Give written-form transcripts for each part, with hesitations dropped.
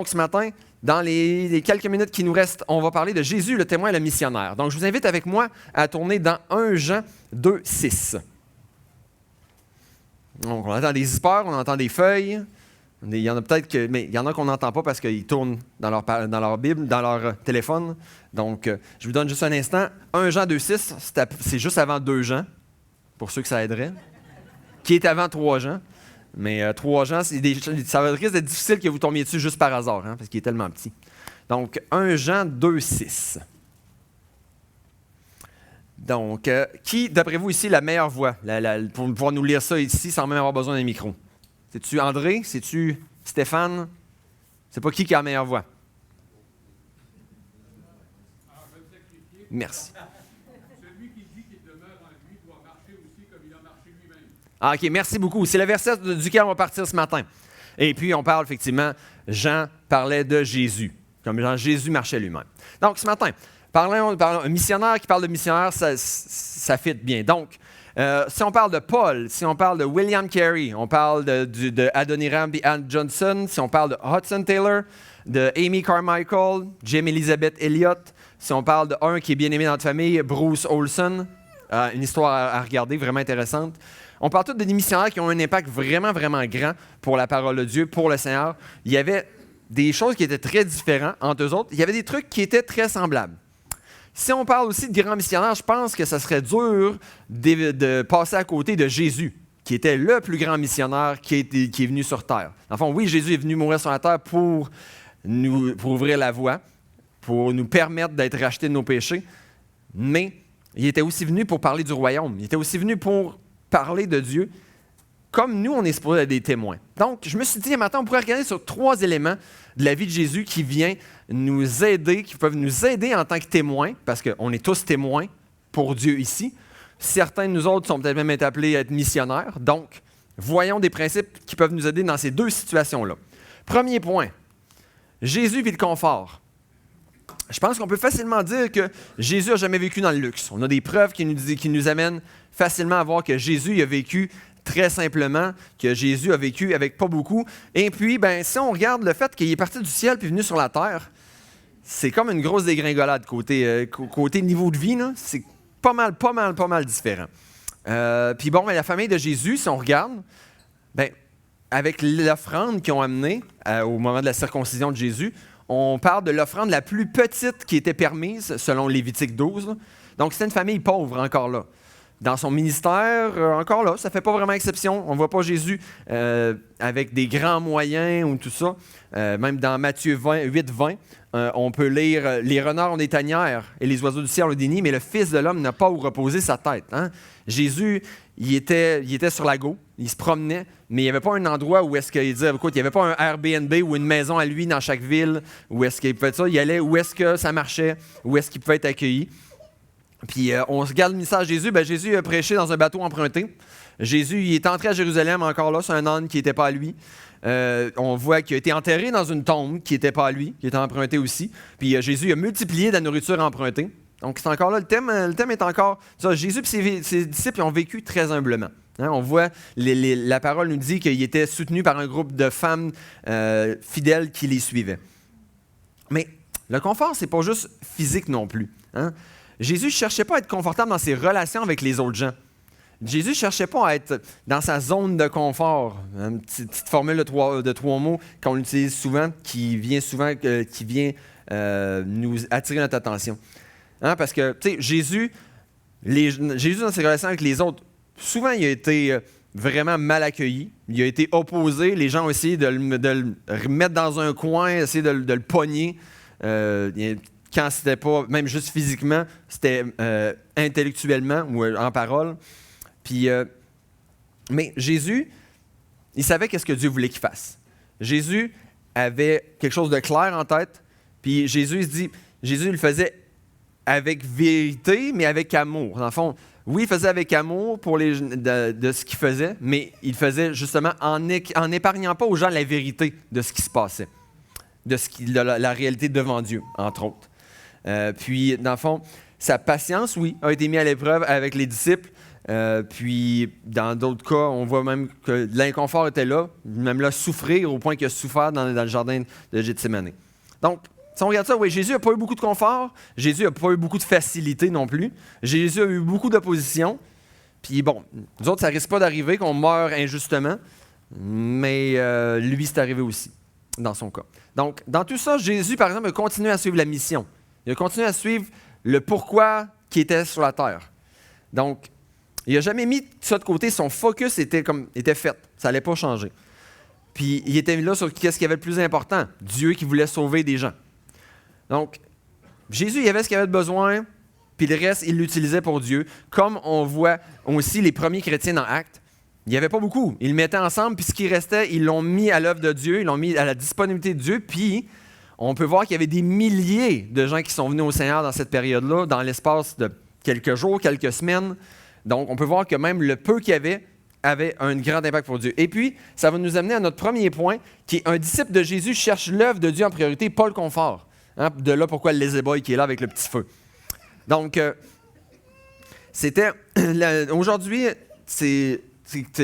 Donc, ce matin, dans les quelques minutes qui nous restent, on va parler de Jésus, le témoin et le missionnaire. Donc, je vous invite avec moi à tourner dans 1 Jean 2, 6. Donc, on entend des histoires, on entend des feuilles. Il y en a peut-être mais il y en a qu'on n'entend pas parce qu'ils tournent dans leur Bible, dans leur téléphone. Donc, je vous donne juste un instant. 1 Jean 2, 6, c'est juste avant 2 Jean, pour ceux que ça aiderait, qui est avant 3 Jean. Mais 3 Jean, ça risque d'être difficile que vous tombiez dessus juste par hasard, parce qu'il est tellement petit. Donc, 1 Jean 2, 6. Donc, qui, d'après vous, ici, la meilleure voix pour pouvoir nous lire ça ici sans même avoir besoin d'un micro? C'est-tu André? C'est-tu Stéphane? C'est pas qui a la meilleure voix? Merci. Celui qui dit qu'il demeure en lui doit marcher aussi comme il a marché lui-même. Ah, OK, merci beaucoup. C'est le verset duquel on va partir ce matin. Et puis, on parle effectivement, Jean parlait de Jésus, comme Jésus marchait lui-même. Donc, ce matin, parlons un missionnaire qui parle de missionnaire, ça fit bien. Donc, si on parle de Paul, si on parle de William Carey, on parle de Adoniram et Ann Johnson, si on parle de Hudson Taylor, de Amy Carmichael, Jim Elizabeth Elliott, si on parle d'un qui est bien aimé dans notre famille, Bruce Olson, une histoire à regarder, vraiment intéressante. On parle tous des missionnaires qui ont un impact vraiment, vraiment grand pour la parole de Dieu, pour le Seigneur. Il y avait des choses qui étaient très différentes entre eux autres. Il y avait des trucs qui étaient très semblables. Si on parle aussi de grands missionnaires, je pense que ça serait dur de passer à côté de Jésus, qui était le plus grand missionnaire qui est venu sur terre. En fond, oui, Jésus est venu mourir sur la terre pour ouvrir la voie, pour nous permettre d'être rachetés de nos péchés, mais il était aussi venu pour parler du royaume. Il était aussi venu pour parler de Dieu, comme nous, on est supposé être des témoins. Donc, je me suis dit, maintenant, on pourrait regarder sur 3 éléments de la vie de Jésus qui viennent nous aider, qui peuvent nous aider en tant que témoins, parce qu'on est tous témoins pour Dieu ici. Certains de nous autres sont peut-être même appelés à être missionnaires. Donc, voyons des principes qui peuvent nous aider dans ces 2 situations-là. Premier point, Jésus vit le confort. Je pense qu'on peut facilement dire que Jésus n'a jamais vécu dans le luxe. On a des preuves qui nous amènent facilement à voir que Jésus a vécu très simplement, que Jésus a vécu avec pas beaucoup. Et puis, si on regarde le fait qu'il est parti du ciel puis venu sur la terre, c'est comme une grosse dégringolade côté niveau de vie, là. C'est pas mal différent. Puis bon, la famille de Jésus, si on regarde, avec l'offrande qu'ils ont amenée au moment de la circoncision de Jésus, on parle de l'offrande la plus petite qui était permise, selon Lévitique 12. Là. Donc, c'était une famille pauvre encore là. Dans son ministère, encore là, ça ne fait pas vraiment exception. On ne voit pas Jésus avec des grands moyens ou tout ça. Même dans Matthieu 8, 20, on peut lire « Les renards ont des tanières et les oiseaux du ciel ont des nids, mais le Fils de l'homme n'a pas où reposer sa tête. » Jésus, il était sur la go, il se promenait, mais il n'y avait pas un endroit où est-ce qu'il disait, écoute, il n'y avait pas un Airbnb ou une maison à lui dans chaque ville, où est-ce qu'il pouvait faire ça. Il allait où est-ce que ça marchait, où est-ce qu'il pouvait être accueilli. Puis on regarde le message de Jésus, Jésus a prêché dans un bateau emprunté. Jésus, il est entré à Jérusalem encore là, c'est un âne qui n'était pas à lui. On voit qu'il a été enterré dans une tombe qui n'était pas à lui, qui était empruntée aussi. Puis Jésus a multiplié de la nourriture empruntée. Donc c'est encore là, le thème est encore ça. Jésus et ses disciples ont vécu très humblement. On voit, la parole nous dit qu'il était soutenu par un groupe de femmes fidèles qui les suivaient. Mais le confort, c'est pas juste physique non plus. Jésus ne cherchait pas à être confortable dans ses relations avec les autres gens. Jésus ne cherchait pas à être dans sa zone de confort. Une petite formule de 3 mots qu'on utilise souvent, qui vient nous attirer notre attention. Parce que, tu sais, Jésus, dans ses relations avec les autres, souvent, il a été vraiment mal accueilli. Il a été opposé. Les gens ont essayé de le remettre dans un coin, essayé de le pogner. Quand c'était pas, même juste physiquement, c'était intellectuellement ou en parole. Puis, mais Jésus, il savait qu'est-ce que Dieu voulait qu'il fasse. Jésus avait quelque chose de clair en tête. Puis Jésus le faisait avec vérité, mais avec amour. Dans le fond, oui, il faisait avec amour pour de ce qu'il faisait, mais il faisait justement en n'épargnant pas aux gens la vérité de ce qui se passait, de la réalité devant Dieu, entre autres. Puis, dans le fond, sa patience, oui, a été mise à l'épreuve avec les disciples. Puis, dans d'autres cas, on voit même que l'inconfort était là, même là, souffrir au point qu'il a souffert dans le jardin de Gethsémane. Donc, si on regarde ça, oui, Jésus n'a pas eu beaucoup de confort, Jésus n'a pas eu beaucoup de facilité non plus, Jésus a eu beaucoup d'opposition. Puis bon, nous autres, ça risque pas d'arriver qu'on meure injustement, mais lui, c'est arrivé aussi, dans son cas. Donc, dans tout ça, Jésus, par exemple, a continué à suivre la mission. Il a continué à suivre le pourquoi qui était sur la terre. Donc, il n'a jamais mis ça de côté. Son focus était fait. Ça n'allait pas changer. Puis, il était là sur qu'est-ce qui avait le plus important. Dieu qui voulait sauver des gens. Donc, Jésus, il avait ce qu'il avait besoin, puis le reste, il l'utilisait pour Dieu. Comme on voit aussi les premiers chrétiens dans Actes, il n'y avait pas beaucoup. Ils le mettaient ensemble, puis ce qui restait, ils l'ont mis à l'œuvre de Dieu, ils l'ont mis à la disponibilité de Dieu, puis on peut voir qu'il y avait des milliers de gens qui sont venus au Seigneur dans cette période-là, dans l'espace de quelques jours, quelques semaines. Donc, on peut voir que même le peu qu'il y avait un grand impact pour Dieu. Et puis, ça va nous amener à notre premier point, qui est un disciple de Jésus cherche l'œuvre de Dieu en priorité, pas le confort. Hein? De là pourquoi le lazy-boy qui est là avec le petit feu. Donc, aujourd'hui, c'est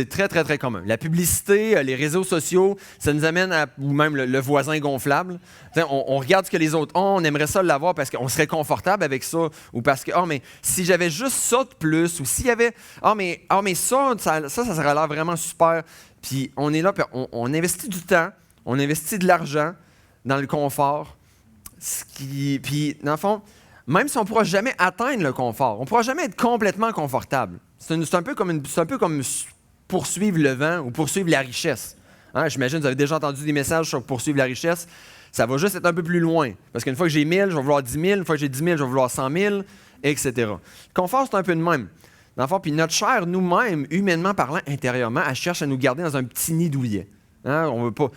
très, très, très commun. La publicité, les réseaux sociaux, ça nous amène à, ou même le voisin gonflable. On regarde ce que les autres ont, on aimerait ça l'avoir parce qu'on serait confortable avec ça, ou parce que, mais si j'avais juste ça de plus, ou s'il y avait, mais ça aurait l'air vraiment super. Puis on est là, puis on investit du temps, on investit de l'argent dans le confort. Puis, dans le fond, même si on ne pourra jamais atteindre le confort, on ne pourra jamais être complètement confortable. C'est un peu comme poursuivre le vent ou poursuivre la richesse. Hein, j'imagine que vous avez déjà entendu des messages sur poursuivre la richesse. Ça va juste être un peu plus loin. Parce qu'une fois que j'ai 1000, je vais vouloir 10 000. Une fois que j'ai 10 000, je vais vouloir 100 000, etc. Le confort, c'est un peu de même. Dans le fond, puis notre chair, nous-mêmes, humainement parlant, intérieurement, elle cherche à nous garder dans un petit nid douillet. Hein, on veut pas,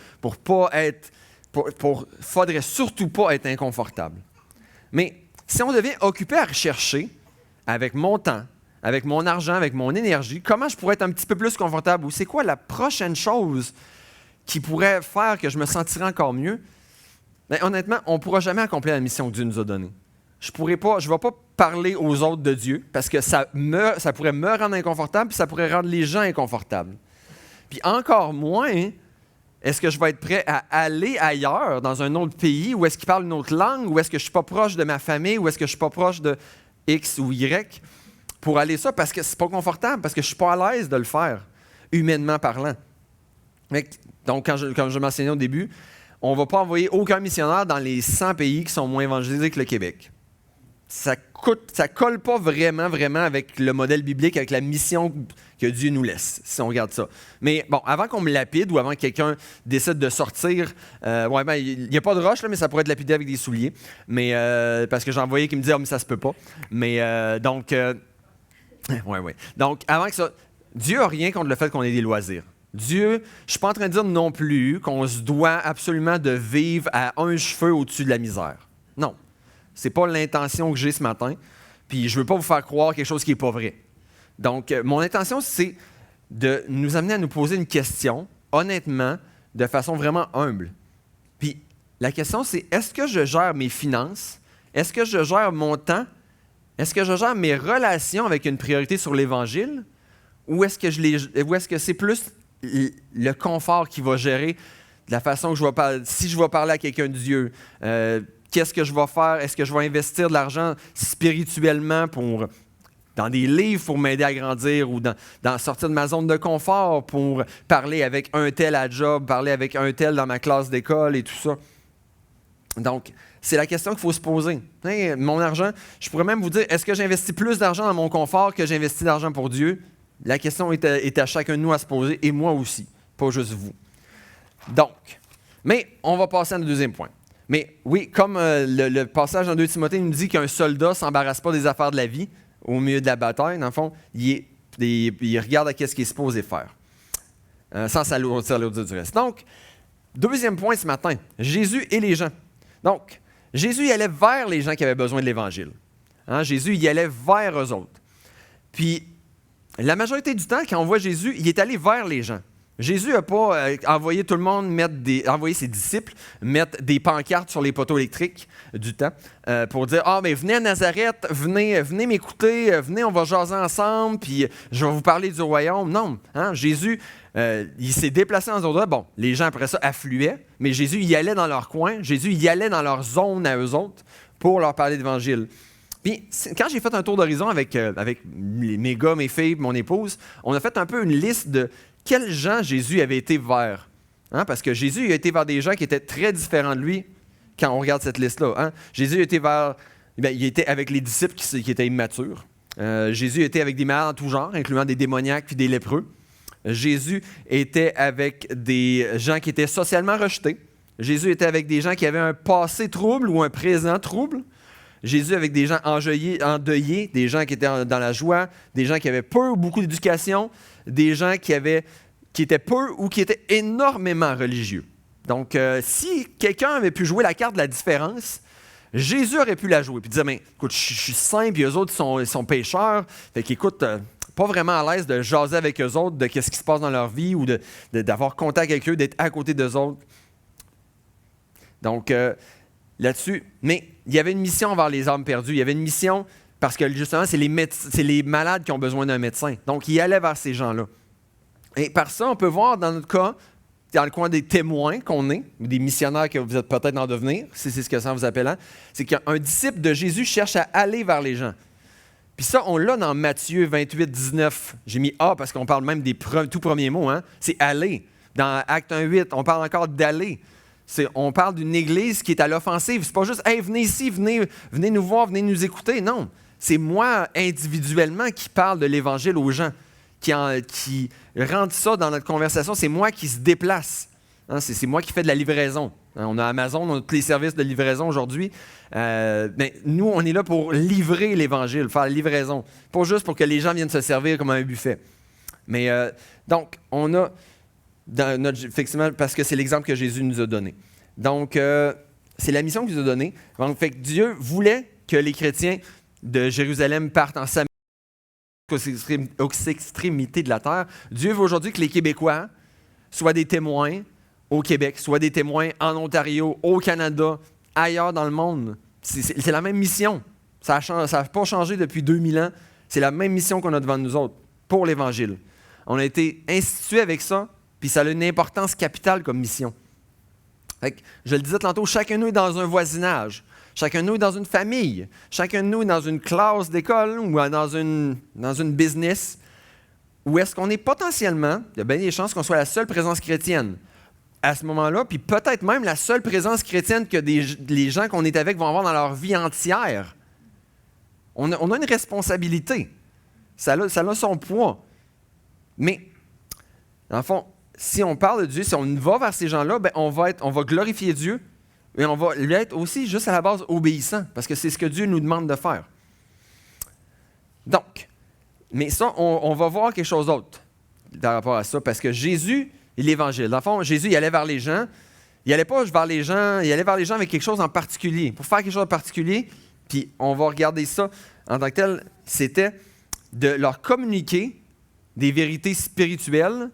faudrait surtout pas être inconfortable. Mais si on devient occupé à rechercher, avec mon temps, avec mon argent, avec mon énergie, comment je pourrais être un petit peu plus confortable? Ou c'est quoi la prochaine chose qui pourrait faire que je me sentirais encore mieux? Bien, honnêtement, on ne pourra jamais accomplir la mission que Dieu nous a donnée. Je ne vais pas parler aux autres de Dieu parce que ça pourrait me rendre inconfortable puis ça pourrait rendre les gens inconfortables. Puis encore moins, est-ce que je vais être prêt à aller ailleurs, dans un autre pays, où est-ce qu'ils parlent une autre langue, où est-ce que je ne suis pas proche de ma famille, où est-ce que je ne suis pas proche de X ou Y, pour aller ça, parce que c'est pas confortable, parce que je ne suis pas à l'aise de le faire, humainement parlant. Donc, quand je mentionnais au début, on ne va pas envoyer aucun missionnaire dans les 100 pays qui sont moins évangélisés que le Québec. Ça colle pas vraiment avec le modèle biblique, avec la mission que Dieu nous laisse, si on regarde ça. Mais bon, avant qu'on me lapide ou avant que quelqu'un décide de sortir, il n'y a pas de roche, là, mais ça pourrait être lapidé avec des souliers. Mais parce que j'en voyais qui me disaient, mais ça se peut pas. Mais donc, avant que ça, Dieu n'a rien contre le fait qu'on ait des loisirs. Dieu, je ne suis pas en train de dire non plus qu'on se doit absolument de vivre à un cheveu au-dessus de la misère. Non. Ce n'est pas l'intention que j'ai ce matin. Puis je ne veux pas vous faire croire quelque chose qui n'est pas vrai. Donc, mon intention, c'est de nous amener à nous poser une question, honnêtement, de façon vraiment humble. Puis la question, c'est est-ce que je gère mes finances? Est-ce que je gère mon temps? Est-ce que je gère mes relations avec une priorité sur l'Évangile? Ou est-ce que c'est plus le confort qui va gérer de la façon que je vais parler? Si je vais parler à quelqu'un de Dieu, qu'est-ce que je vais faire? Est-ce que je vais investir de l'argent spirituellement dans des livres pour m'aider à grandir ou dans sortir de ma zone de confort pour parler avec un tel à job, parler avec un tel dans ma classe d'école et tout ça? Donc, c'est la question qu'il faut se poser. Mon argent, je pourrais même vous dire, est-ce que j'investis plus d'argent dans mon confort que j'investis d'argent pour Dieu? La question est à chacun de nous à se poser, et moi aussi, pas juste vous. Donc, mais on va passer à notre deuxième point. Mais oui, comme le passage dans 2 Timothée nous dit qu'un soldat ne s'embarrasse pas des affaires de la vie au milieu de la bataille, dans le fond, il regarde à ce qu'il est supposé faire, sans s'alourdir du reste. Donc, deuxième point ce matin, Jésus et les gens. Donc, Jésus il allait vers les gens qui avaient besoin de l'Évangile. Hein, Jésus il allait vers eux autres. Puis, la majorité du temps, quand on voit Jésus, il est allé vers les gens. Jésus n'a pas envoyé tout le monde envoyé ses disciples mettre des pancartes sur les poteaux électriques du temps pour dire « Ah, mais venez à Nazareth, venez m'écouter, venez, on va jaser ensemble, puis je vais vous parler du royaume. » Non, hein? Jésus, il s'est déplacé dans ce endroit. Bon, les gens après ça affluaient, mais Jésus y allait dans leur coin, Jésus y allait dans leur zone à eux autres pour leur parler d'Évangile. Puis, quand j'ai fait un tour d'horizon avec mes gars, mes filles, mon épouse, on a fait un peu une liste de quels gens Jésus avait été vers. Hein? Parce que Jésus a été vers des gens qui étaient très différents de lui quand on regarde cette liste-là. Hein? Jésus a été il était avec les disciples qui étaient immatures. Jésus était avec des malades en tout genre, incluant des démoniaques puis des lépreux. Jésus était avec des gens qui étaient socialement rejetés. Jésus était avec des gens qui avaient un passé trouble ou un présent trouble. Jésus avec des gens endeuillés, des gens qui étaient dans la joie, des gens qui avaient peu ou beaucoup d'éducation, des gens qui étaient peu ou qui étaient énormément religieux. Donc, si quelqu'un avait pu jouer la carte de la différence, Jésus aurait pu la jouer. Puis dire, mais écoute, je suis saint, puis eux autres sont pécheurs. Fait qu'écoute, pas vraiment à l'aise de jaser avec eux autres, de qu'est-ce qui se passe dans leur vie ou d'avoir contact avec eux, d'être à côté d'eux autres. Donc, là-dessus, mais il y avait une mission envers les âmes perdues. Il y avait une mission parce que justement, c'est les malades qui ont besoin d'un médecin. Donc, il allait vers ces gens-là. Et par ça, on peut voir dans notre cas, dans le coin des témoins qu'on est, ou des missionnaires que vous êtes peut-être en devenir, si c'est ce que ça vous appelle, c'est qu'un disciple de Jésus cherche à aller vers les gens. Puis ça, on l'a dans Matthieu 28, 19. J'ai mis A parce qu'on parle même des tout premiers mots. Hein? C'est aller. Dans Acte 1, 8, on parle encore d'aller. On parle d'une église qui est à l'offensive. C'est pas juste « Hey, venez ici, venez nous voir, venez nous écouter ». Non, c'est moi individuellement qui parle de l'Évangile aux gens, qui rentre ça dans notre conversation. C'est moi qui se déplace. Hein, c'est moi qui fais de la livraison. Hein, on a Amazon, on a tous les services de livraison aujourd'hui. Nous, on est là pour livrer l'Évangile, faire la livraison. Pas juste pour que les gens viennent se servir comme un buffet. Mais donc, on a... effectivement, parce que c'est l'exemple que Jésus nous a donné. Donc, c'est la mission qu'il nous a donnée. Donc, fait que Dieu voulait que les chrétiens de Jérusalem partent en Samarie, aux extrémités de la terre. Dieu veut aujourd'hui que les Québécois soient des témoins au Québec, soient des témoins en Ontario, au Canada, ailleurs dans le monde. C'est la même mission. Ça n'a pas changé depuis 2000 ans. C'est la même mission qu'on a devant nous autres pour l'Évangile. On a été institués avec ça. Puis ça a une importance capitale comme mission. Fait que, je le disais tantôt, chacun de nous est dans un voisinage. Chacun de nous est dans une famille. Chacun de nous est dans une classe d'école ou dans une business. Où est-ce qu'on est potentiellement, il y a bien des chances qu'on soit la seule présence chrétienne à ce moment-là, puis peut-être même la seule présence chrétienne que les gens qu'on est avec vont avoir dans leur vie entière. On a une responsabilité. Ça a son poids. Mais, dans le fond, si on parle de Dieu, si on va vers ces gens-là, ben on va glorifier Dieu et on va lui être aussi juste à la base obéissant parce que c'est ce que Dieu nous demande de faire. Donc, mais ça, on va voir quelque chose d'autre par rapport à ça parce que Jésus et l'Évangile. Dans le fond, Jésus, il allait vers les gens. Il allait pas vers les gens, il allait vers les gens avec quelque chose en particulier. Pour faire quelque chose en particulier, puis on va regarder ça en tant que tel, c'était de leur communiquer des vérités spirituelles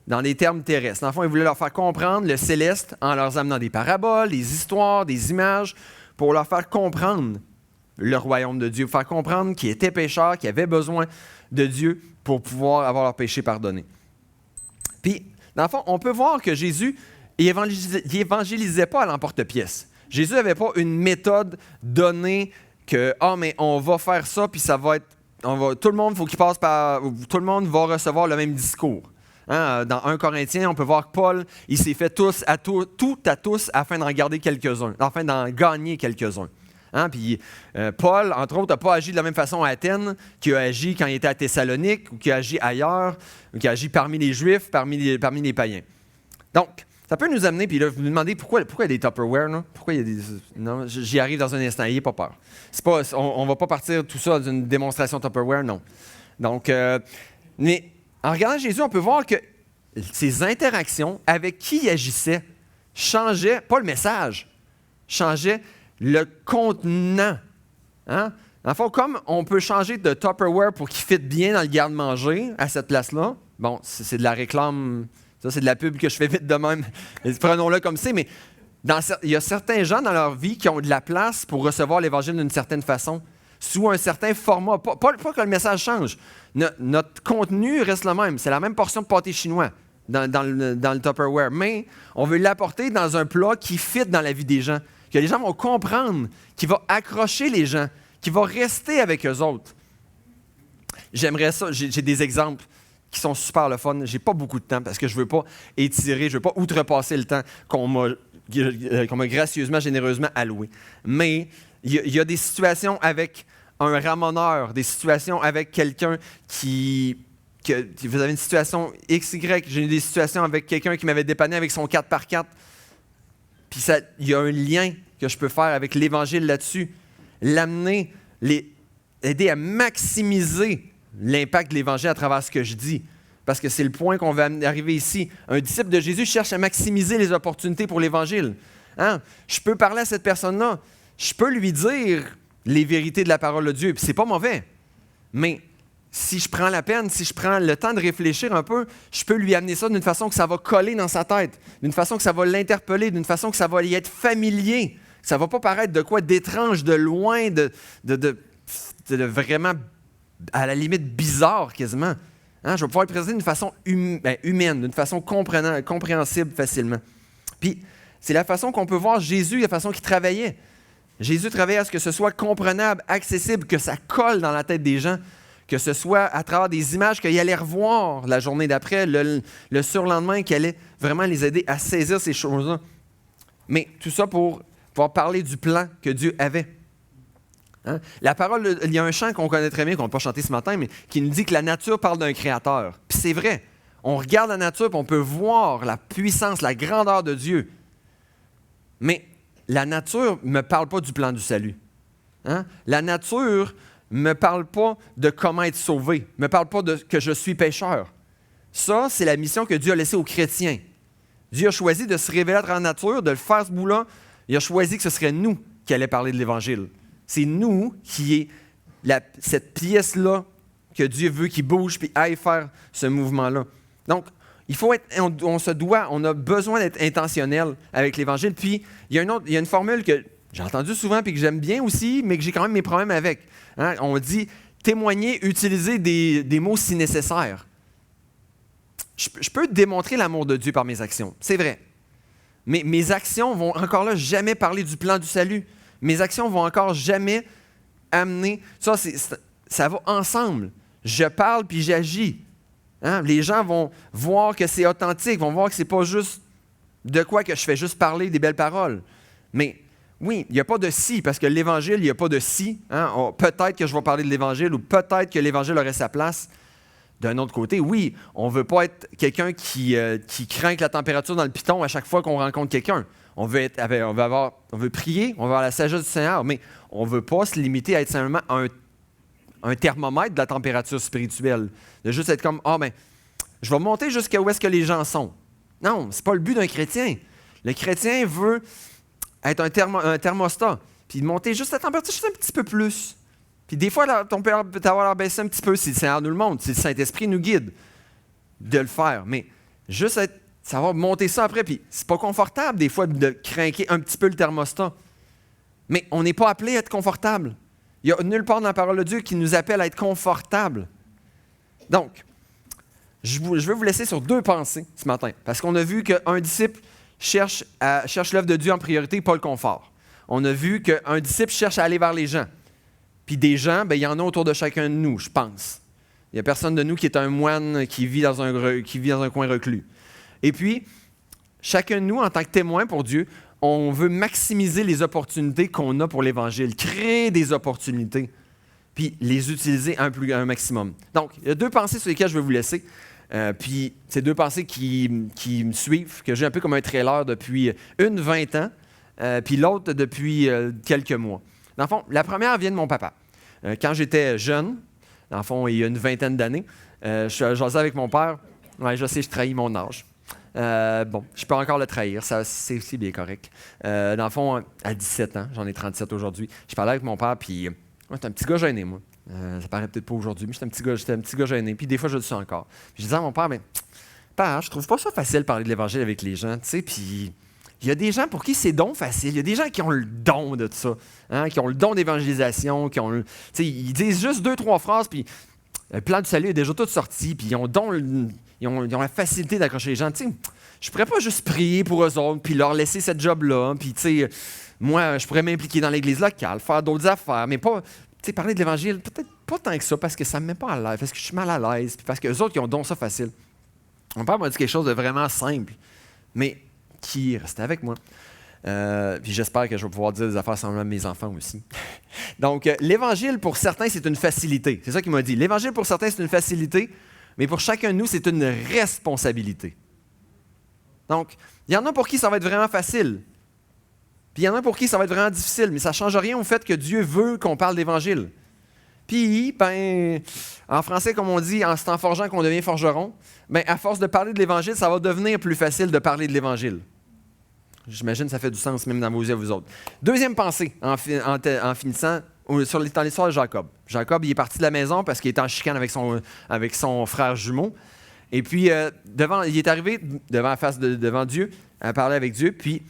dans les termes terrestres. Dans le fond, il voulait leur faire comprendre le céleste en leur amenant des paraboles, des histoires, des images, pour leur faire comprendre le royaume de Dieu, faire comprendre qu'ils étaient pécheurs, qu'ils avaient besoin de Dieu pour pouvoir avoir leurs péchés pardonnés. Puis, dans le fond, on peut voir que Jésus n'évangélisait pas à l'emporte-pièce. Jésus n'avait pas une méthode donnée que « Ah, mais on va faire ça, puis ça va être... tout le monde, faut qu'il passe par... Tout le monde va recevoir le même discours. » Hein, dans 1 Corinthiens, on peut voir que Paul, il s'est fait tout à tous afin d'en garder quelques-uns, afin d'en gagner quelques-uns. Hein, puis Paul, entre autres, n'a pas agi de la même façon à Athènes qu'il a agi quand il était à Thessalonique ou qu'il a agi ailleurs, ou qu'il a agi parmi les Juifs, parmi les païens. Donc, ça peut nous amener, puis là, vous me demandez pourquoi il y a des Tupperware, là? Pourquoi il y a des... Non, j'y arrive dans un instant, n'ayez pas peur. On ne va pas partir tout ça d'une démonstration Tupperware, non. Donc, mais... En regardant Jésus, on peut voir que ses interactions avec qui il agissait changeaient, pas le message, changeaient le contenant. Hein? Dans le fond, comme on peut changer de Tupperware pour qu'il fitte bien dans le garde-manger à cette place-là, bon, c'est de la réclame, Ça, c'est de la pub que je fais vite de même. Prenons-le comme c'est, mais il y a certains gens dans leur vie qui ont de la place pour recevoir l'Évangile d'une certaine façon, sous un certain format. Pas que le message change. Notre contenu reste le même. C'est la même portion de pâté chinois dans le Tupperware. Mais on veut l'apporter dans un plat qui fit dans la vie des gens, que les gens vont comprendre, qui va accrocher les gens, qui va rester avec eux autres. J'aimerais ça. J'ai des exemples qui sont super le fun. J'ai pas beaucoup de temps parce que je veux pas étirer, je veux pas outrepasser le temps qu'on m'a gracieusement, généreusement alloué. Mais il y a des situations avec un ramoneur, des situations avec quelqu'un vous avez une situation XY, j'ai eu des situations avec quelqu'un qui m'avait dépanné avec son 4x4. Puis il y a un lien que je peux faire avec l'Évangile là-dessus. L'amener, aider à maximiser l'impact de l'Évangile à travers ce que je dis. Parce que c'est le point qu'on va arriver ici. Un disciple de Jésus cherche à maximiser les opportunités pour l'Évangile. Hein? Je peux parler à cette personne-là. Je peux lui dire les vérités de la parole de Dieu. Puis c'est pas mauvais. Mais si je prends la peine, si je prends le temps de réfléchir un peu, je peux lui amener ça d'une façon que ça va coller dans sa tête, d'une façon que ça va l'interpeller, d'une façon que ça va y être familier. Ça ne va pas paraître de quoi d'étrange, de loin, de vraiment, à la limite, bizarre quasiment. Hein? Je vais pouvoir le présenter d'une façon humaine, d'une façon compréhensible facilement. Puis, c'est la façon qu'on peut voir Jésus, la façon qu'il travaillait. Jésus travaillait à ce que ce soit comprenable, accessible, que ça colle dans la tête des gens, que ce soit à travers des images qu'il allait revoir la journée d'après, le surlendemain, qui allait vraiment les aider à saisir ces choses-là. Mais tout ça pour pouvoir parler du plan que Dieu avait. Hein? La parole, il y a un chant qu'on connaît très bien, qu'on n'a pas chanté ce matin, mais qui nous dit que la nature parle d'un créateur. Puis c'est vrai. On regarde la nature et on peut voir la puissance, la grandeur de Dieu. Mais la nature ne me parle pas du plan du salut. Hein? La nature ne me parle pas de comment être sauvé, ne me parle pas de que je suis pécheur. Ça, c'est la mission que Dieu a laissée aux chrétiens. Dieu a choisi de se révéler à travers la nature, de le faire ce bout-là. Il a choisi que ce serait nous qui allions parler de l'Évangile. C'est nous qui est cette pièce-là que Dieu veut qui bouge puis aille faire ce mouvement-là. Donc, il faut être, on a besoin d'être intentionnel avec l'Évangile. Puis, il y a une formule que j'ai entendue souvent et que j'aime bien aussi, mais que j'ai quand même mes problèmes avec. Hein? On dit témoigner, utiliser des mots si nécessaire. Je peux démontrer l'amour de Dieu par mes actions, c'est vrai. Mais mes actions vont encore là jamais parler du plan du salut. Mes actions vont encore jamais amener. Ça va ensemble. Je parle puis j'agis. Hein? Les gens vont voir que c'est authentique, vont voir que c'est pas juste de quoi que je fais juste parler des belles paroles. Mais oui, il n'y a pas de si, parce que l'Évangile, il n'y a pas de si. Hein? Peut-être que je vais parler de l'Évangile ou peut-être que l'Évangile aurait sa place. D'un autre côté, oui, on ne veut pas être quelqu'un qui craint la température dans le piton à chaque fois qu'on rencontre quelqu'un. On veut prier, on veut avoir la sagesse du Seigneur, mais on ne veut pas se limiter à être simplement un thermomètre de la température spirituelle. De juste être comme, je vais monter jusqu'à où est-ce que les gens sont. Non, ce n'est pas le but d'un chrétien. Le chrétien veut être un thermostat, puis monter juste la température juste un petit peu plus. Puis des fois, on peut avoir l'air baissé un petit peu si le Seigneur nous le montre, si le Saint-Esprit nous guide de le faire. Mais juste savoir monter ça après, puis c'est pas confortable des fois de craquer un petit peu le thermostat. Mais on n'est pas appelé à être confortable. Il n'y a nulle part dans la parole de Dieu qui nous appelle à être confortable. Donc, je veux vous laisser sur 2 pensées ce matin, parce qu'on a vu qu'un disciple cherche l'œuvre de Dieu en priorité, pas le confort. On a vu qu'un disciple cherche à aller vers les gens. Puis des gens, il y en a autour de chacun de nous, je pense. Il n'y a personne de nous qui est un moine qui vit dans un coin reclus. Et puis, chacun de nous, en tant que témoin pour Dieu, on veut maximiser les opportunités qu'on a pour l'Évangile, créer des opportunités, puis les utiliser un maximum. Donc, il y a 2 pensées sur lesquelles je vais vous laisser. Puis, c'est 2 pensées qui me suivent, que j'ai un peu comme un trailer depuis 20 ans, puis l'autre depuis quelques mois. Dans le fond, la première vient de mon papa. Quand j'étais jeune, dans le fond, il y a une 20aine d'années, je jasais avec mon père. Ouais, je sais, je trahis mon âge. Je peux encore le trahir, c'est aussi bien correct. Dans le fond, à 17 ans, j'en ai 37 aujourd'hui, je parlais avec mon père, puis j'étais un petit gars gêné, moi. Ça paraît peut-être pas aujourd'hui, mais j'étais un petit gars gêné, puis des fois, je le suis encore. Puis je disais à mon père, je trouve pas ça facile de parler de l'Évangile avec les gens, tu sais, puis il y a des gens pour qui c'est donc facile. Il y a des gens qui ont le don de ça, hein, qui ont le don d'évangélisation, ils disent juste 2-3 phrases, puis le plan du salut est déjà tout sorti, puis ils ont la facilité d'accrocher les gens. Tu sais, je pourrais pas juste prier pour eux autres, puis leur laisser cette job-là, puis tu sais, moi, je pourrais m'impliquer dans l'église locale, faire d'autres affaires, mais pas, tu sais, parler de l'Évangile, peut-être pas tant que ça, parce que ça me met pas à l'aise, parce que je suis mal à l'aise, puis parce que les autres, ils ont donc ça facile. Mon père m'a dit quelque chose de vraiment simple, mais qui restait avec moi. Puis j'espère que je vais pouvoir dire des affaires semblables à mes enfants aussi. Donc, l'Évangile, pour certains, c'est une facilité. C'est ça qu'il m'a dit. L'Évangile, pour certains, c'est une facilité, mais pour chacun de nous, c'est une responsabilité. Donc, il y en a pour qui ça va être vraiment facile. Puis il y en a pour qui ça va être vraiment difficile, mais ça ne change rien au fait que Dieu veut qu'on parle d'Évangile. Puis, en français, comme on dit, c'est en forgeant qu'on devient forgeron, à force de parler de l'Évangile, ça va devenir plus facile de parler de l'Évangile. J'imagine que ça fait du sens même dans vos yeux, vous autres. Deuxième pensée, en finissant, dans l'histoire de Jacob. Jacob, il est parti de la maison parce qu'il était en chicane avec son frère jumeau. Et puis, il est arrivé devant Dieu, à parler avec Dieu, puis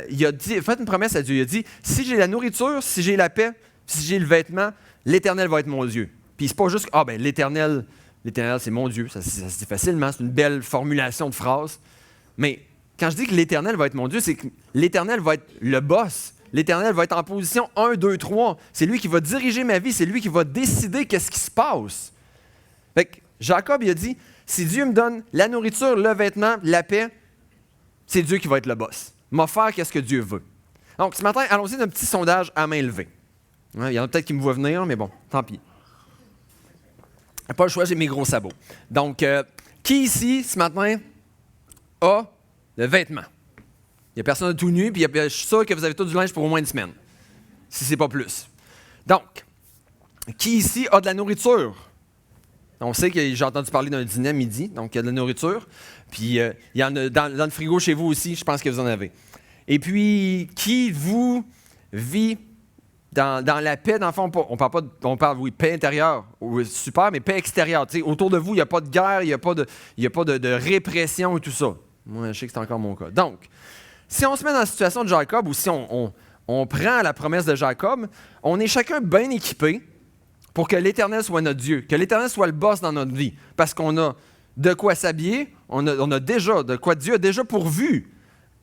il a fait une promesse à Dieu. Il a dit, si j'ai la nourriture, si j'ai la paix, si j'ai le vêtement, l'Éternel va être mon Dieu. Puis c'est pas juste, l'Éternel, c'est mon Dieu. Ça se dit facilement, c'est une belle formulation de phrase. Mais quand je dis que l'Éternel va être mon Dieu, c'est que l'Éternel va être le boss. L'Éternel va être en position 1, 2, 3. C'est lui qui va diriger ma vie. C'est lui qui va décider qu'est-ce qui se passe. Fait que Jacob, il a dit, si Dieu me donne la nourriture, le vêtement, la paix, c'est Dieu qui va être le boss. M'a faire qu'est-ce que Dieu veut. Donc, ce matin, allons-y d'un petit sondage à main levée. Il y en a peut-être qui me voient venir, mais bon, tant pis. Pas le choix, j'ai mes gros sabots. Donc, qui ici, ce matin, a le vêtement? Il n'y a personne de tout nu, puis je suis sûr que vous avez tout du linge pour au moins une semaine, si ce n'est pas plus. Donc, qui ici a de la nourriture? On sait que j'ai entendu parler d'un dîner à midi, donc il y a de la nourriture. Puis, il y en a dans le frigo chez vous aussi, je pense que vous en avez. Et puis, qui vous vit dans la paix, dans le fond, on parle, oui, paix intérieure, super, mais paix extérieure. Tu sais, autour de vous, il n'y a pas de guerre, il n'y a pas de répression et tout ça. Moi, je sais que c'est encore mon cas. Donc, si on se met dans la situation de Jacob, ou si on prend la promesse de Jacob, on est chacun bien équipé pour que l'Éternel soit notre Dieu, que l'Éternel soit le boss dans notre vie, parce qu'on a de quoi s'habiller, on a déjà de quoi Dieu a déjà pourvu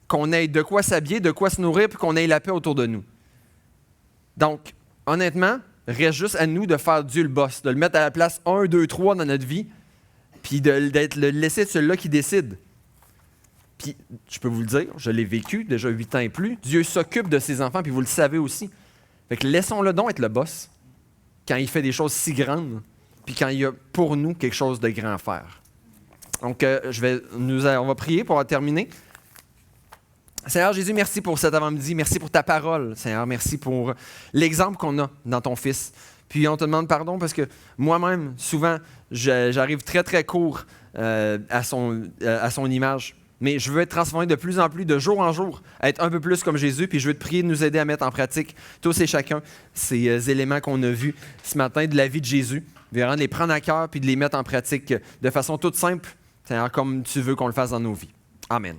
qu'on ait de quoi s'habiller, de quoi se nourrir, puis qu'on ait la paix autour de nous. Donc, honnêtement, reste juste à nous de faire Dieu le boss, de le mettre à la place 1, 2, 3 dans notre vie, puis de le laisser être celui-là qui décide. Puis, je peux vous le dire, je l'ai vécu déjà 8 ans et plus, Dieu s'occupe de ses enfants, puis vous le savez aussi. Fait que laissons-le donc être le boss quand il fait des choses si grandes, puis quand il y a pour nous quelque chose de grand à faire. Donc, on va prier pour terminer. Seigneur Jésus, merci pour cet avant-midi. Merci pour ta parole, Seigneur. Merci pour l'exemple qu'on a dans ton Fils. Puis on te demande pardon parce que moi-même, souvent, j'arrive très, très court à son image. Mais je veux être transformé de plus en plus, de jour en jour, à être un peu plus comme Jésus. Puis je veux te prier de nous aider à mettre en pratique tous et chacun ces éléments qu'on a vus ce matin de la vie de Jésus. Vraiment de les prendre à cœur puis de les mettre en pratique de façon toute simple, Seigneur, comme tu veux qu'on le fasse dans nos vies. Amen.